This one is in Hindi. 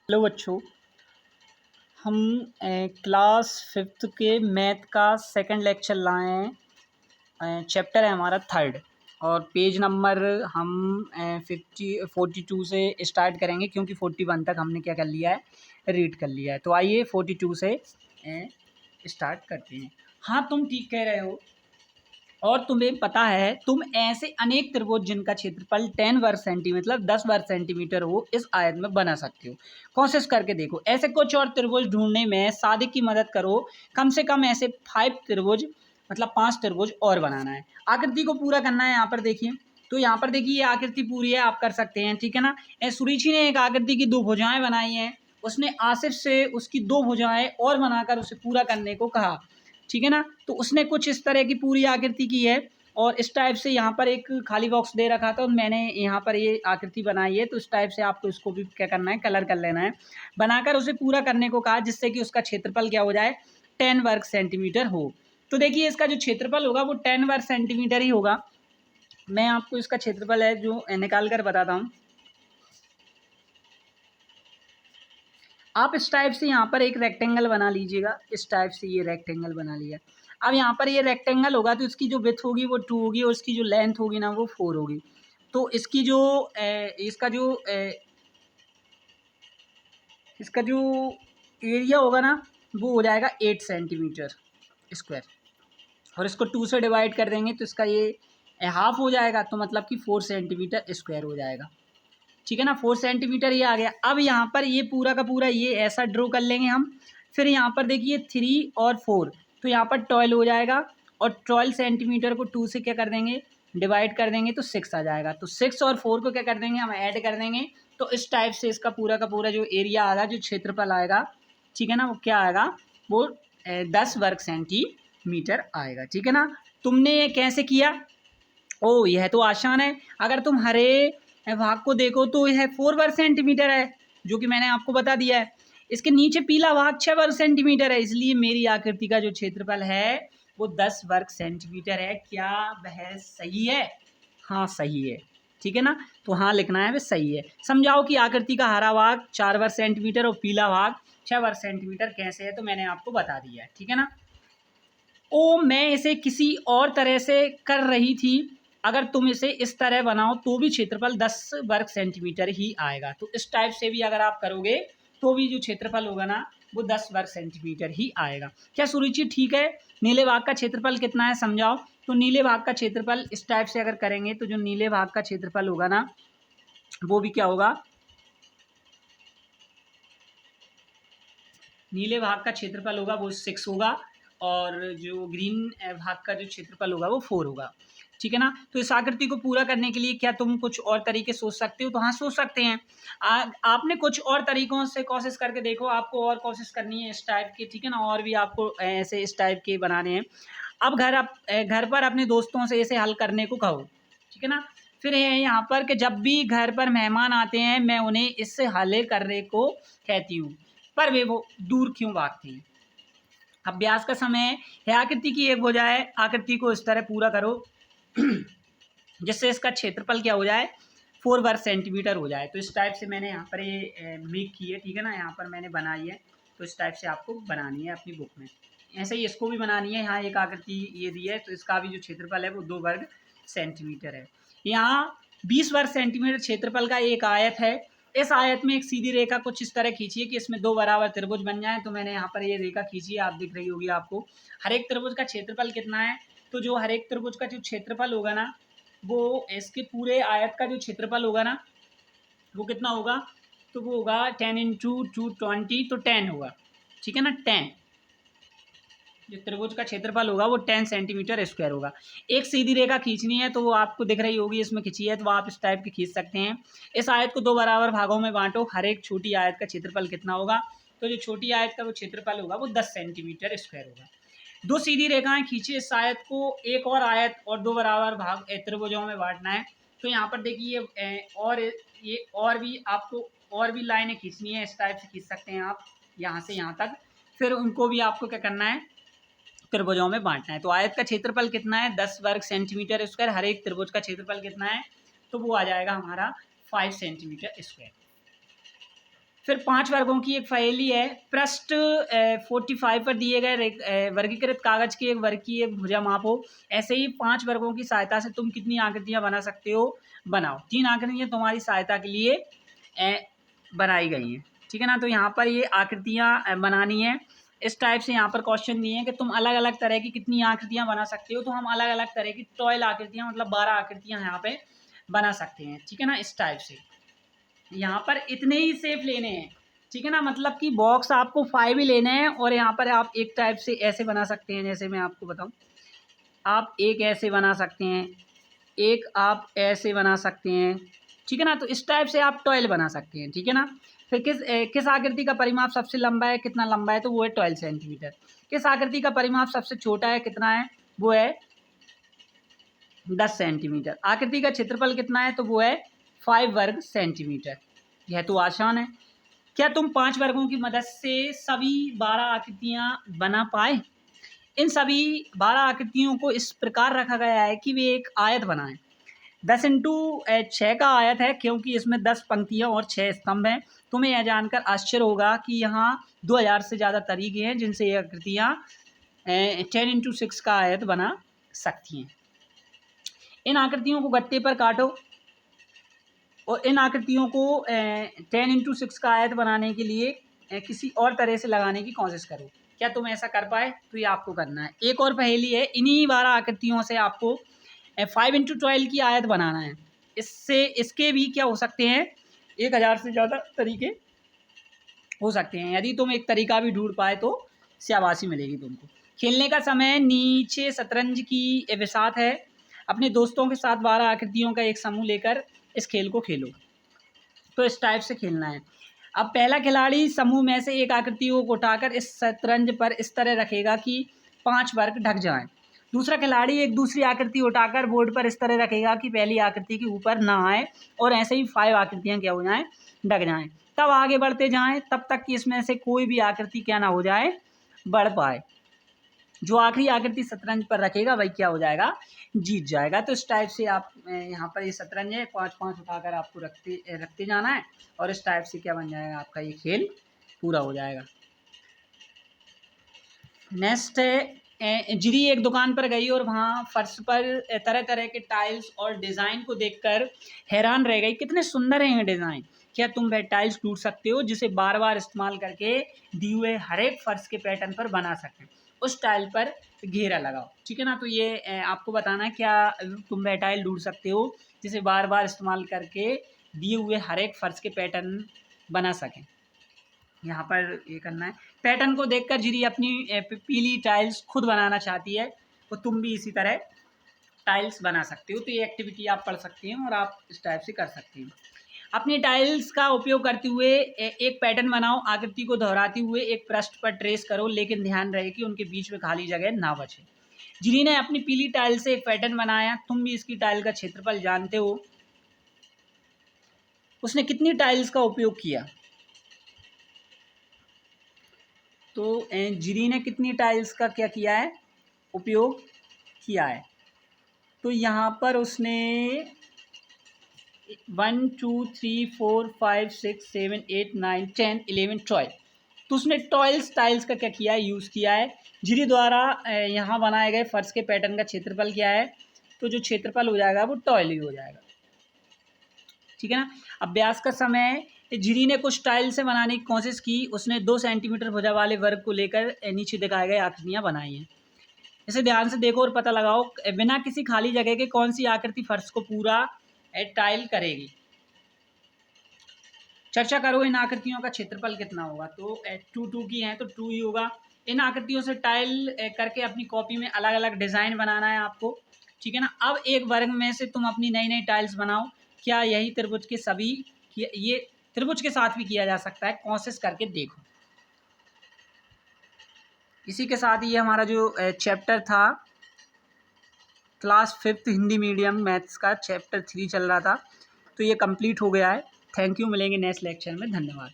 हेलो बच्चों, हम क्लास फिफ्थ के मैथ का सेकंड लेक्चर लाए हैं। चैप्टर है हमारा थर्ड और पेज नंबर हम 42 से स्टार्ट करेंगे क्योंकि 41 तक हमने क्या कर लिया है, रीड कर लिया है। तो आइए 42 से स्टार्ट करते हैं। हाँ, तुम ठीक कह रहे हो और तुम्हें पता है तुम ऐसे अनेक त्रिभुज जिनका क्षेत्रफल 10 वर्ग सेंटीमीटर मतलब 10 वर्ग सेंटीमीटर हो इस आयत में बना सकते हो। कोशिश करके देखो। ऐसे कुछ और त्रिभुज ढूंढने में सादिक की मदद करो। कम से कम ऐसे 5 त्रिभुज मतलब 5 त्रिभुज और बनाना है। आकृति को पूरा करना है। यहाँ पर देखिए, तो यहाँ पर देखिए ये आकृति पूरी है, आप कर सकते हैं, ठीक है ना। सुरुचि ने एक आकृति की 2 भुजाएं बनाई हैं। उसने आसिफ से उसकी 2 भुजाएं और बनाकर उसे पूरा करने को कहा, ठीक है ना। तो उसने कुछ इस तरह की पूरी आकृति की है और इस टाइप से यहाँ पर एक खाली बॉक्स दे रखा था और मैंने यहाँ पर ये आकृति बनाई है। तो इस टाइप से आपको इसको भी क्या करना है, कलर कर लेना है, बनाकर उसे पूरा करने को कहा जिससे कि उसका क्षेत्रफल क्या हो जाए, 10 वर्ग सेंटीमीटर हो। तो देखिए इसका जो क्षेत्रफल होगा वो 10 वर्ग सेंटीमीटर ही होगा। मैं आपको इसका क्षेत्रफल है जो निकाल कर बताता हूँ। आप इस टाइप से यहाँ पर एक रेक्टेंगल बना लीजिएगा। इस टाइप से ये रेक्टेंगल बना लिया। अब यहाँ पर ये रेक्टेंगल होगा तो इसकी जो विड्थ होगी वो 2 होगी और इसकी जो लेंथ होगी ना वो 4 होगी। तो इसकी जो इसका जो एरिया होगा ना वो हो जाएगा 8 सेंटीमीटर स्क्वायर और इसको 2 से डिवाइड कर देंगे तो इसका ये हाफ हो जाएगा, तो मतलब कि 4 सेंटीमीटर स्क्वायर हो जाएगा, ठीक है ना। 4 सेंटीमीटर ये आ गया। अब यहाँ पर ये पूरा का पूरा ये ऐसा ड्रॉ कर लेंगे हम। फिर यहाँ पर देखिए 3 और 4, तो यहाँ पर 12 हो जाएगा और 12 सेंटीमीटर को 2 से क्या कर देंगे, डिवाइड कर देंगे तो 6 आ जाएगा। तो 6 और 4 को क्या कर देंगे, हम ऐड कर देंगे। तो इस टाइप से इसका पूरा का पूरा जो एरिया आएगा, जो क्षेत्रफल आएगा, ठीक है ना, वो क्या आएगा, वो 10 वर्ग सेंटीमीटर आएगा, ठीक है ना। तुमने ये कैसे किया? ओ, यह तो आसान है। अगर तुम हरे भाग को देखो तो यह 4 वर्ग सेंटीमीटर है, जो कि मैंने आपको बता दिया है। इसके नीचे पीला भाग 6 वर्ग सेंटीमीटर है, इसलिए मेरी आकृति का जो क्षेत्रफल है वो 10 वर्ग सेंटीमीटर है। क्या वह सही है? हाँ, सही है, ठीक है ना। तो हाँ लिखना है, वह सही है। समझाओ कि आकृति का हरा भाग 4 वर्ग सेंटीमीटर और पीला भाग 6 वर्ग सेंटीमीटर कैसे है, तो मैंने आपको बता दिया है, ठीक है ना। ओ, मैं इसे किसी और तरह से कर रही थी। अगर तुम इसे इस तरह बनाओ तो भी क्षेत्रफल 10 वर्ग सेंटीमीटर ही आएगा। तो इस टाइप से भी अगर आप करोगे तो भी जो क्षेत्रफल होगा ना वो 10 वर्ग सेंटीमीटर ही आएगा। क्या सुरुचि ठीक है? नीले भाग का क्षेत्रफल कितना है समझाओ। तो नीले भाग का क्षेत्रफल इस टाइप से अगर करेंगे तो जो नीले भाग का क्षेत्रफल होगा ना वो भी क्या होगा, नीले भाग का क्षेत्रफल होगा वो 6 होगा और जो ग्रीन भाग का जो क्षेत्रफल होगा वो 4 होगा, ठीक है ना। तो इस आकृति को पूरा करने के लिए क्या तुम कुछ और तरीके सोच सकते हो? तो हाँ, सोच सकते हैं। आपने कुछ और तरीकों से कोशिश करके देखो, आपको और कोशिश करनी है इस टाइप की, ठीक है ना। और भी आपको ऐसे इस टाइप के बनाने हैं। अब घर पर अपने दोस्तों से इसे हल करने को कहो, ठीक है ना। फिर है यहाँ पर कि जब भी घर पर मेहमान आते हैं मैं उन्हें इससे हल करने को कहती हूँ, पर वे वो दूर क्यों भागते हैं। अभ्यास का समय है। आकृति की एक बजाय आकृति को इस तरह पूरा करो जिससे इसका क्षेत्रफल क्या हो जाए, 4 वर्ग सेंटीमीटर हो जाए। तो इस टाइप से मैंने यहाँ पर ये मेक की है, ठीक है ना। यहाँ पर मैंने बनाई है, तो इस टाइप से आपको बनानी है अपनी बुक में। ऐसे ही इसको भी बनानी है। यहाँ एक आकृति ये दी है तो इसका भी जो क्षेत्रफल है वो 2 वर्ग सेंटीमीटर है। यहाँ 20 वर्ग सेंटीमीटर क्षेत्रफल का एक आयत है। इस आयत में एक सीधी रेखा कुछ इस तरह खींचिए कि इसमें 2 बराबर त्रिभुज बन जाए। तो मैंने यहाँ पर ये रेखा खींची है, आप दिख रही होगी आपको। हर एक त्रिभुज का क्षेत्रफल कितना है, तो जो हर एक त्रिभुज का जो क्षेत्रफल होगा ना वो इसके पूरे आयत का जो क्षेत्रफल होगा ना वो कितना होगा, तो वो होगा 10 इंटू 220, तो 10 होगा, ठीक है ना। 10 जो त्रिभुज का क्षेत्रफल होगा वो 10 सेंटीमीटर स्क्वायर होगा। एक सीधी रेखा खींचनी है तो वो आपको दिख रही होगी, इसमें खींची है, तो आप इस टाइप की खींच सकते हैं। इस आयत को 2 बराबर भागों में बांटो। हर एक छोटी आयत का क्षेत्रफल कितना होगा, तो जो छोटी आयत का वो क्षेत्रफल होगा वो 10 सेंटीमीटर स्क्वायर होगा। 2 सीधी रेखाएं खींची। इस आयत को एक और आयत और 2 बराबर भाग त्रिभुजों में बांटना है। तो यहाँ पर देखिए और ये और भी आपको और भी लाइनें खींचनी है, इस टाइप से खींच सकते हैं आप यहाँ से यहाँ तक। फिर उनको भी आपको क्या करना है, त्रिभुजों में बांटना है। तो आयत का क्षेत्रफल कितना है, 10 वर्ग सेंटीमीटर स्क्वायर। हर एक त्रिभुज का क्षेत्रफल कितना है, तो वो आ जाएगा हमारा 5 सेंटीमीटर स्क्वायर। फिर 5 वर्गों की एक पहेली है। पृष्ठ 45 पर दिए गए वर्गीकृत कागज के एक वर्ग की एक भुजा मापो। ऐसे ही 5 वर्गों की सहायता से तुम कितनी आकृतियां बना सकते हो, बनाओ। 3 आकृतियां तुम्हारी सहायता के लिए बनाई गई हैं, ठीक है ना। तो यहाँ पर ये आकृतियां बनानी है। इस टाइप से यहाँ पर क्वेश्चन दिए हैं कि तुम अलग अलग तरह की कितनी आकृतियां बना सकते हो। तो हम अलग अलग तरह की 12 आकृतियां, मतलब 12 आकृतियां यहाँ पे बना सकते हैं, ठीक है ना। इस टाइप से यहाँ पर इतने ही शेप लेने हैं, ठीक है ना। मतलब कि बॉक्स आपको 5 ही लेने हैं। और यहाँ पर आप एक टाइप से ऐसे बना सकते हैं, जैसे मैं आपको बताऊँ, आप एक ऐसे बना सकते हैं, एक आप ऐसे बना सकते हैं, ठीक है ना। तो इस टाइप से आप 12 बना सकते हैं, ठीक है ना। फिर किस आकृति का परिमाप सबसे लंबा है, कितना लंबा है, तो वो है 12 सेंटीमीटर। किस आकृति का परिमाप सबसे छोटा है, कितना है, वो है 10 सेंटीमीटर। आकृति का क्षेत्रफल कितना है, तो वो है 5 वर्ग सेंटीमीटर। यह तो आसान है। क्या तुम 5 वर्गों की मदद से सभी 12 आकृतियां बना पाए। इन सभी 12 आकृतियों को इस प्रकार रखा गया है कि वे एक आयत बनाएं। 10 इंटू 6 का आयत है, क्योंकि इसमें 10 पंक्तियां और 6 स्तंभ हैं। तुम्हें यह जानकर आश्चर्य होगा कि यहाँ 2000 से ज़्यादा तरीके हैं जिनसे ये आकृतियाँ 10 इंटू 6 का आयत बना सकती हैं। इन आकृतियों को गत्ते पर काटो और इन आकृतियों को 10 इंटू 6 का आयत बनाने के लिए किसी और तरह से लगाने की कोशिश करो। क्या तुम ऐसा कर पाए, तो ये आपको करना है। एक और पहेली है, इन्हीं 12 आकृतियों से आपको 5 इंटू 12 की आयत बनाना है। इसके भी क्या हो सकते हैं, 1000 से ज़्यादा तरीके हो सकते हैं। यदि तुम एक तरीका भी ढूंढ पाए तो शाबाशी मिलेगी तुमको। खेलने का समय नीचे शतरंज की बिसात है। अपने दोस्तों के साथ 12 आकृतियों का एक समूह लेकर इस खेल को खेलो। तो इस टाइप से खेलना है। अब पहला खिलाड़ी समूह में से एक आकृति को उठाकर इस शतरंज पर इस तरह रखेगा कि 5 वर्ग ढक जाएं। दूसरा खिलाड़ी एक दूसरी आकृति उठाकर बोर्ड पर इस तरह रखेगा कि पहली आकृति के ऊपर ना आए, और ऐसे ही 5 आकृतियां क्या हो जाएं, ढक जाएं। तब आगे बढ़ते जाएं तब तक कि इसमें से कोई भी आकृति क्या ना हो जाए, बढ़ पाए। जो आखिरी आकृति शतरंज पर रखेगा वही क्या हो जाएगा, जीत जाएगा। तो इस टाइप से आप यहाँ पर ये शतरंज है, 5-5 उठाकर आपको रखते जाना है, और इस टाइप से क्या बन जाएगा, आपका ये खेल पूरा हो जाएगा। नेक्स्ट है, जिरी एक दुकान पर गई और वहाँ फर्श पर तरह तरह के टाइल्स और डिज़ाइन को देखकर हैरान रह गई। कितने सुंदर हैं ये डिज़ाइन। क्या तुम वह टाइल्स ढूंढ सकते हो जिसे बार बार इस्तेमाल करके दिए हुए हर एक फर्श के पैटर्न पर बना सकते हैं। उस टाइल पर घेरा लगाओ, ठीक है ना। तो ये आपको बताना है, क्या तुम वह टाइल ढूंढ सकते हो जिसे बार बार इस्तेमाल करके दिए हुए हर एक फर्श के पैटर्न बना सकें। यहाँ पर ये करना है। पैटर्न को देखकर जिरी अपनी पीली टाइल्स खुद बनाना चाहती है, तो तुम भी इसी तरह टाइल्स बना सकते हो। तो ये एक्टिविटी आप पढ़ सकते हैं और आप इस टाइप से कर सकते हैं। अपनी टाइल्स का उपयोग करते हुए एक पैटर्न बनाओ। आकृति को दोहराते हुए एक पृष्ठ पर ट्रेस करो, लेकिन ध्यान रहे कि उनके बीच में खाली जगह ना बचे। जिरी ने अपनी पीली टाइल से एक पैटर्न बनाया। तुम भी इसकी टाइल का क्षेत्रफल जानते हो। उसने कितनी टाइल्स का उपयोग किया, तो जिरी ने कितनी टाइल्स का क्या किया है, उपयोग किया है। तो यहाँ पर उसने 1 2 3 4 5 6 7 8 9 10 11 12, तो उसने 12 टाइल्स का क्या किया है, यूज़ किया है। जिरी द्वारा यहाँ बनाए गए फर्श के पैटर्न का क्षेत्रफल क्या है, तो जो क्षेत्रफल हो जाएगा वो 12 ही हो जाएगा, ठीक है ना। अभ्यास का समय, जिरी ने कुछ टाइल से बनाने की कोशिश की। उसने 2 सेंटीमीटर भुजा वाले वर्ग को लेकर नीचे दिखाए गए आकृतियाँ बनाई हैं। इसे ध्यान से देखो और पता लगाओ बिना किसी खाली जगह के कौन सी आकृति फर्श को पूरा टाइल करेगी। चर्चा करो इन आकृतियों का क्षेत्रफल कितना होगा। तो 2 की हैं तो 2 ही होगा। इन आकृतियों से टाइल करके अपनी कॉपी में अलग अलग डिज़ाइन बनाना है आपको, ठीक है ना। अब एक वर्ग में से तुम अपनी नई नई टाइल्स बनाओ। क्या यही त्रिभुज के सभी, ये त्रिभुज के साथ भी किया जा सकता है, कोशिश करके देखो। इसी के साथ ये हमारा जो चैप्टर था class 5th Hindi medium maths का चैप्टर 3 चल रहा था, तो ये कंप्लीट हो गया है। थैंक यू, मिलेंगे नेक्स्ट लेक्चर में। धन्यवाद।